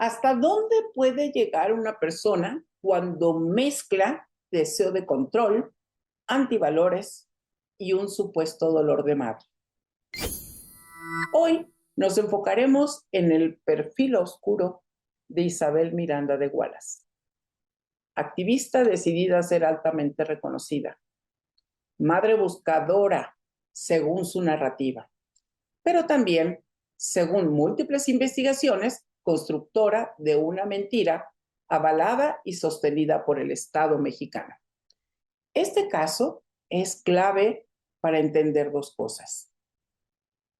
¿Hasta dónde puede llegar una persona cuando mezcla deseo de control, antivalores y un supuesto dolor de madre? Hoy nos enfocaremos en el perfil oscuro de Isabel Miranda de Wallace, activista decidida a ser altamente reconocida, madre buscadora según su narrativa, pero también, según múltiples investigaciones, constructora de una mentira avalada y sostenida por el Estado mexicano. Este caso es clave para entender dos cosas.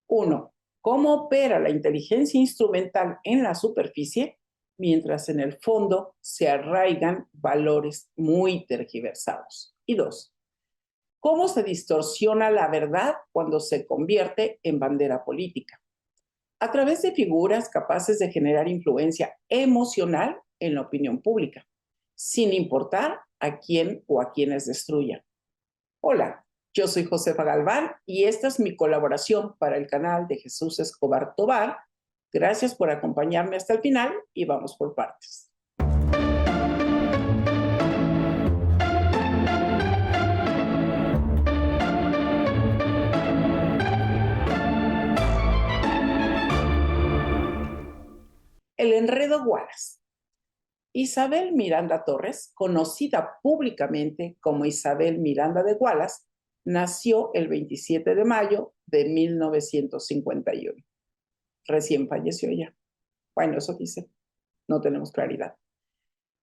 Uno, cómo opera la inteligencia instrumental en la superficie, mientras en el fondo se arraigan valores muy tergiversados. Y dos, cómo se distorsiona la verdad cuando se convierte en bandera política, a través de figuras capaces de generar influencia emocional en la opinión pública, sin importar a quién o a quienes destruyan. Hola, yo soy Josefa Galván y esta es mi colaboración para el canal de Jesús Escobar Tobar. Gracias por acompañarme hasta el final y vamos por partes. El enredo Wallace. Isabel Miranda Torres, conocida públicamente como Isabel Miranda de Wallace, nació el 27 de mayo de 1951. Recién falleció ella. Bueno, eso dice, no tenemos claridad.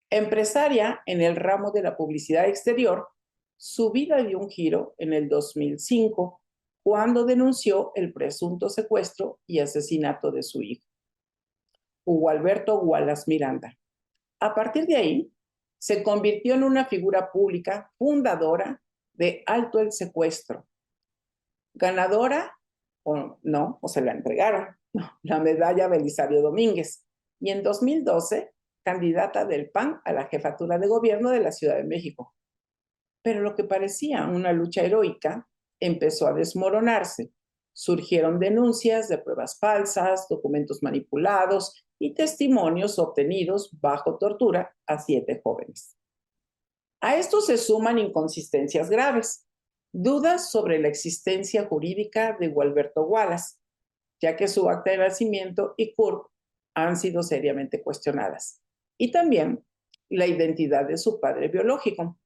Empresaria en el ramo de la publicidad exterior, su vida dio un giro en el 2005 cuando denunció el presunto secuestro y asesinato de su hijo, Hugo Alberto Wallace Miranda. A partir de ahí, se convirtió en una figura pública fundadora de Alto el Secuestro, ganadora, o se la entregaron, la medalla Belisario Domínguez, y en 2012, candidata del PAN a la jefatura de gobierno de la Ciudad de México. Pero lo que parecía una lucha heroica empezó a desmoronarse. Surgieron denuncias de pruebas falsas, documentos manipulados y testimonios obtenidos bajo tortura a 7 jóvenes. A esto se suman inconsistencias graves, dudas sobre la existencia jurídica de Gualberto Wallace, ya que su acta de nacimiento y CURP han sido seriamente cuestionadas. Y también la identidad de su padre biológico.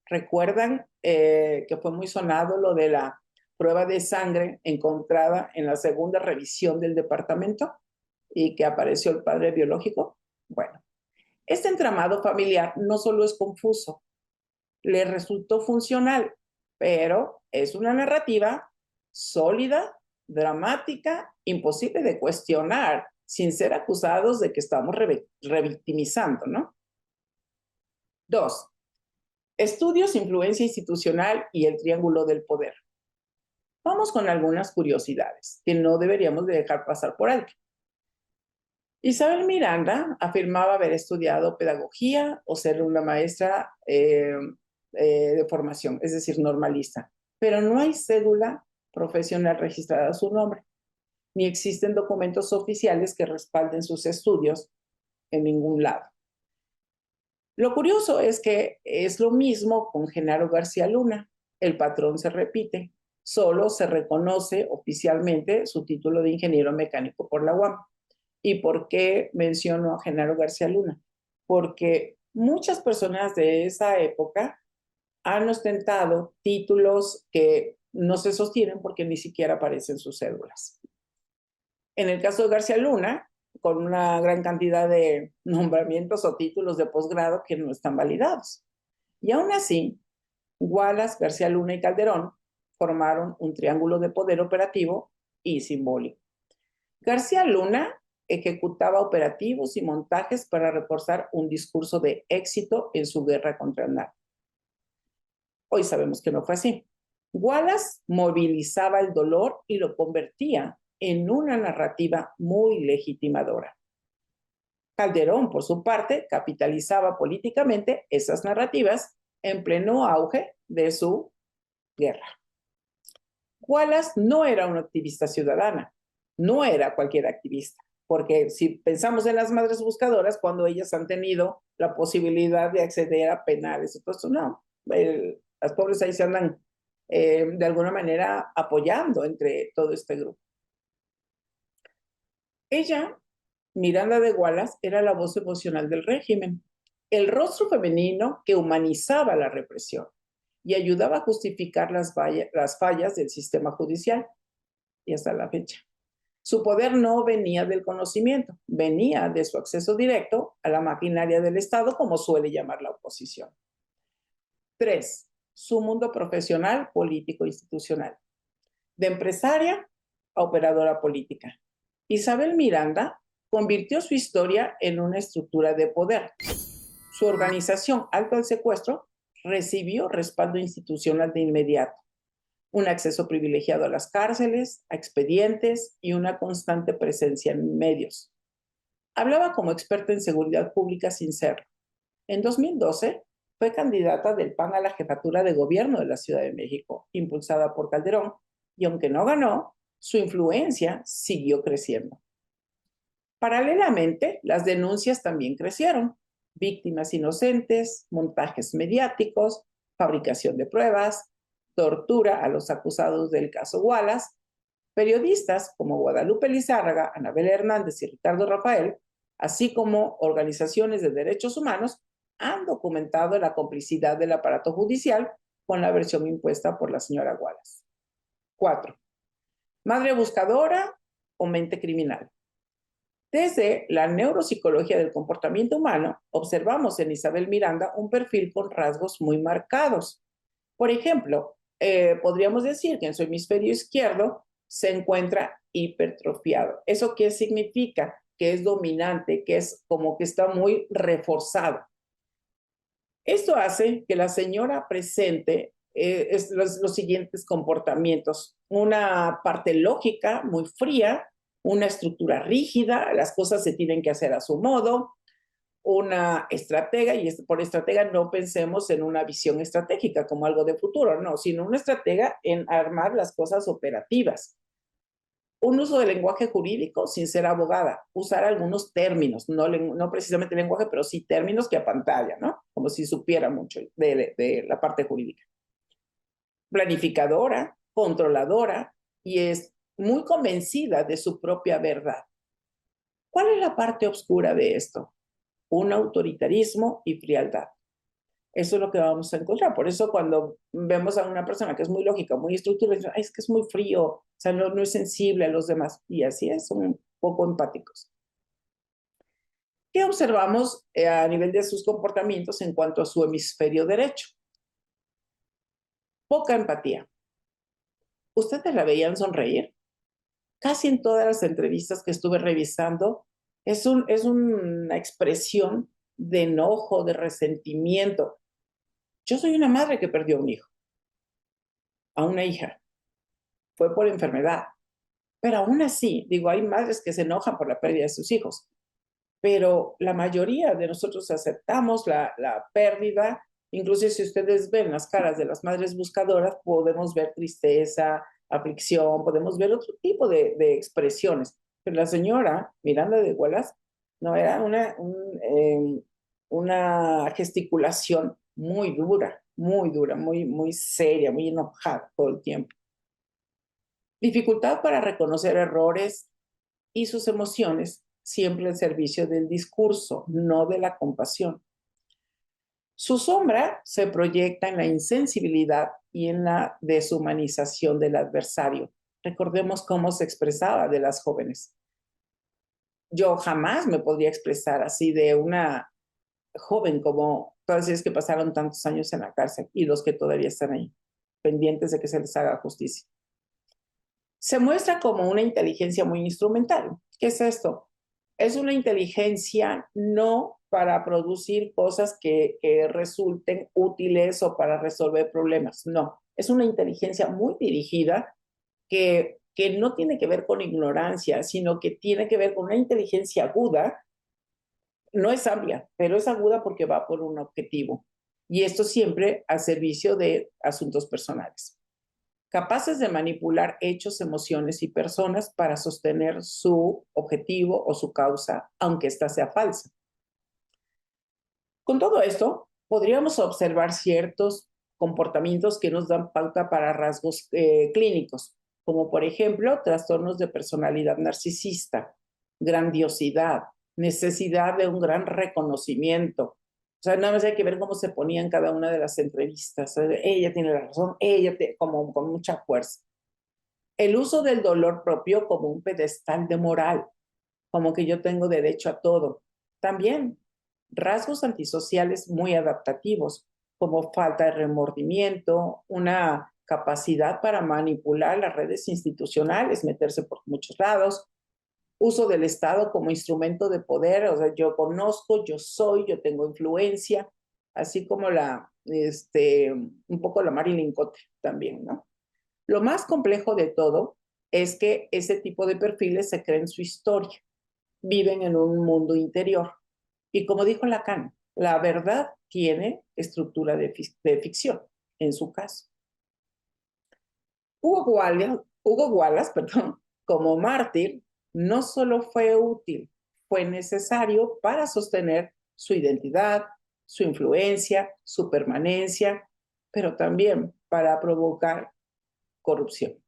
¿Recuerdan que fue muy sonado lo de la prueba de sangre encontrada en la segunda revisión del departamento y que apareció el padre biológico? Bueno, este entramado familiar no solo es confuso, le resultó funcional, pero es una narrativa sólida, dramática, imposible de cuestionar, sin ser acusados de que estamos revictimizando, ¿no? 2. Estudios, influencia institucional y el triángulo del poder. Vamos con algunas curiosidades que no deberíamos de dejar pasar por alto. Isabel Miranda afirmaba haber estudiado pedagogía o ser una maestra de formación, es decir, normalista, pero no hay cédula profesional registrada a su nombre, ni existen documentos oficiales que respalden sus estudios en ningún lado. Lo curioso es que es lo mismo con Genaro García Luna. El patrón se repite, solo se reconoce oficialmente su título de ingeniero mecánico por la UAM. ¿Y por qué menciono a Genaro García Luna? Porque muchas personas de esa época han ostentado títulos que no se sostienen porque ni siquiera aparecen sus cédulas. En el caso de García Luna, con una gran cantidad de nombramientos o títulos de posgrado que no están validados. Y aún así, Wallace, García Luna y Calderón formaron un triángulo de poder operativo y simbólico. García Luna ejecutaba operativos y montajes para reforzar un discurso de éxito en su guerra contra el narco. Hoy sabemos que no fue así. Wallace movilizaba el dolor y lo convertía en una narrativa muy legitimadora. Calderón, por su parte, capitalizaba políticamente esas narrativas en pleno auge de su guerra. Wallace no era una activista ciudadana, no era cualquier activista. porque si pensamos en las madres buscadoras, cuando ellas han tenido la posibilidad de acceder a penales, entonces no, las pobres ahí se andan de alguna manera apoyando entre todo este grupo. Ella, Miranda de Wallace, era la voz emocional del régimen, el rostro femenino que humanizaba la represión y ayudaba a justificar las fallas del sistema judicial, y hasta la fecha. Su poder no venía del conocimiento, venía de su acceso directo a la maquinaria del Estado, como suele llamar la oposición. 3. Su mundo profesional, político, institucional. De empresaria a operadora política. Isabel Miranda convirtió su historia en una estructura de poder. Su organización Alto al Secuestro recibió respaldo institucional de inmediato, un acceso privilegiado a las cárceles, a expedientes y una constante presencia en medios. Hablaba como experta en seguridad pública sin serlo. En 2012 fue candidata del PAN a la jefatura de gobierno de la Ciudad de México, impulsada por Calderón, y aunque no ganó, su influencia siguió creciendo. Paralelamente, las denuncias también crecieron. Víctimas inocentes, montajes mediáticos, fabricación de pruebas, tortura a los acusados del caso Wallace. Periodistas como Guadalupe Lizárraga, Anabel Hernández y Ricardo Rafael, así como organizaciones de derechos humanos, han documentado la complicidad del aparato judicial con la versión impuesta por la señora Wallace. 4. Madre buscadora o mente criminal. Desde la neuropsicología del comportamiento humano, observamos en Isabel Miranda un perfil con rasgos muy marcados. Por ejemplo, podríamos decir que en su hemisferio izquierdo se encuentra hipertrofiado. ¿Eso qué significa? Que es dominante, que es como que está muy reforzado. Esto hace que la señora presente los siguientes comportamientos. Una parte lógica, muy fría, una estructura rígida, las cosas se tienen que hacer a su modo, una estratega, y por estratega no pensemos en una visión estratégica como algo de futuro, no, sino una estratega en armar las cosas operativas. Un uso del lenguaje jurídico sin ser abogada, usar algunos términos, no precisamente lenguaje, pero sí términos que apantalla, ¿no? Como si supiera mucho de la parte jurídica. Planificadora, controladora, y es muy convencida de su propia verdad. ¿Cuál es la parte oscura de esto? Un autoritarismo y frialdad. Eso es lo que vamos a encontrar. Por eso cuando vemos a una persona que es muy lógica, muy estructurada, es que es muy frío, o sea, no es sensible a los demás. Y así es, son un poco empáticos. ¿Qué observamos a nivel de sus comportamientos en cuanto a su hemisferio derecho? Poca empatía. ¿Ustedes la veían sonreír? Casi en todas las entrevistas que estuve revisando, es una expresión de enojo, de resentimiento. Yo soy una madre que perdió un hijo, a una hija. Fue por enfermedad. Pero aún así, digo, hay madres que se enojan por la pérdida de sus hijos, pero la mayoría de nosotros aceptamos la pérdida. Incluso si ustedes ven las caras de las madres buscadoras, podemos ver tristeza, aflicción, podemos ver otro tipo de expresiones. Pero la señora Miranda de Wallace no era una gesticulación muy dura, muy seria, muy enojada todo el tiempo. Dificultad para reconocer errores y sus emociones, siempre al servicio del discurso, no de la compasión. Su sombra se proyecta en la insensibilidad y en la deshumanización del adversario. Recordemos cómo se expresaba de las jóvenes. Yo jamás me podría expresar así de una joven como todas ellas que pasaron tantos años en la cárcel y los que todavía están ahí, pendientes de que se les haga justicia. Se muestra como una inteligencia muy instrumental. ¿Qué es esto? Es una inteligencia no para producir cosas que resulten útiles o para resolver problemas, no. Es una inteligencia muy dirigida que no tiene que ver con ignorancia, sino que tiene que ver con una inteligencia aguda. No es amplia, pero es aguda porque va por un objetivo. Y esto siempre al servicio de asuntos personales. capaces de manipular hechos, emociones y personas para sostener su objetivo o su causa, aunque ésta sea falsa. Con todo esto, podríamos observar ciertos comportamientos que nos dan pauta para rasgos clínicos, como por ejemplo trastornos de personalidad narcisista, grandiosidad, necesidad de un gran reconocimiento. O sea, nada más hay que ver cómo se ponía en cada una de las entrevistas. Ella tiene la razón, como con mucha fuerza. El uso del dolor propio como un pedestal de moral, como que yo tengo derecho a todo. También rasgos antisociales muy adaptativos, como falta de remordimiento, una capacidad para manipular las redes institucionales, meterse por muchos lados, uso del Estado como instrumento de poder, o sea, yo conozco, yo soy, yo tengo influencia, así como un poco la Marilyn Cote también, ¿no? Lo más complejo de todo es que ese tipo de perfiles se creen su historia, viven en un mundo interior. Y como dijo Lacan, la verdad tiene estructura de ficción, en su caso. Hugo Wallace, perdón, como mártir, no solo fue útil, fue necesario para sostener su identidad, su influencia, su permanencia, pero también para provocar corrupción.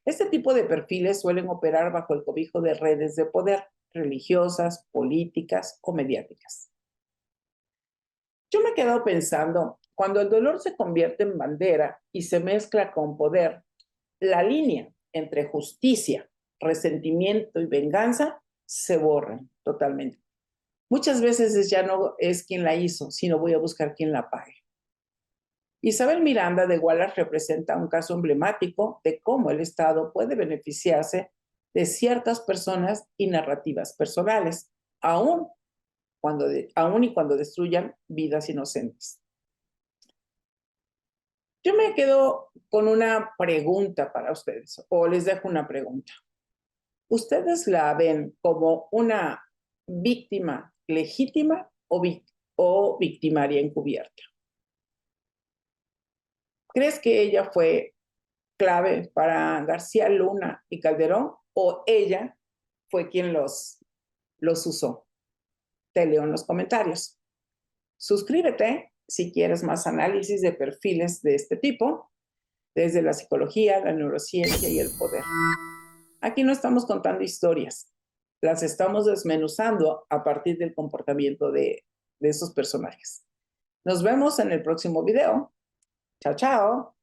Este tipo de perfiles suelen operar bajo el cobijo de redes de poder religiosas, políticas o mediáticas. Yo me he quedado pensando, cuando el dolor se convierte en bandera y se mezcla con poder, la línea entre justicia, resentimiento y venganza se borra totalmente. Muchas veces ya no es quien la hizo, sino voy a buscar quien la pague. Isabel Miranda de Wallace representa un caso emblemático de cómo el Estado puede beneficiarse de ciertas personas y narrativas personales, aún y cuando destruyan vidas inocentes. Yo me quedo con una pregunta para ustedes, o les dejo una pregunta. ¿Ustedes la ven como una víctima legítima o victimaria encubierta? ¿Crees que ella fue clave para García Luna y Calderón o ella fue quien los usó? Te leo en los comentarios. Suscríbete si quieres más análisis de perfiles de este tipo, desde la psicología, la neurociencia y el poder. Aquí no estamos contando historias, las estamos desmenuzando a partir del comportamiento de esos personajes. Nos vemos en el próximo video. Chao, chao.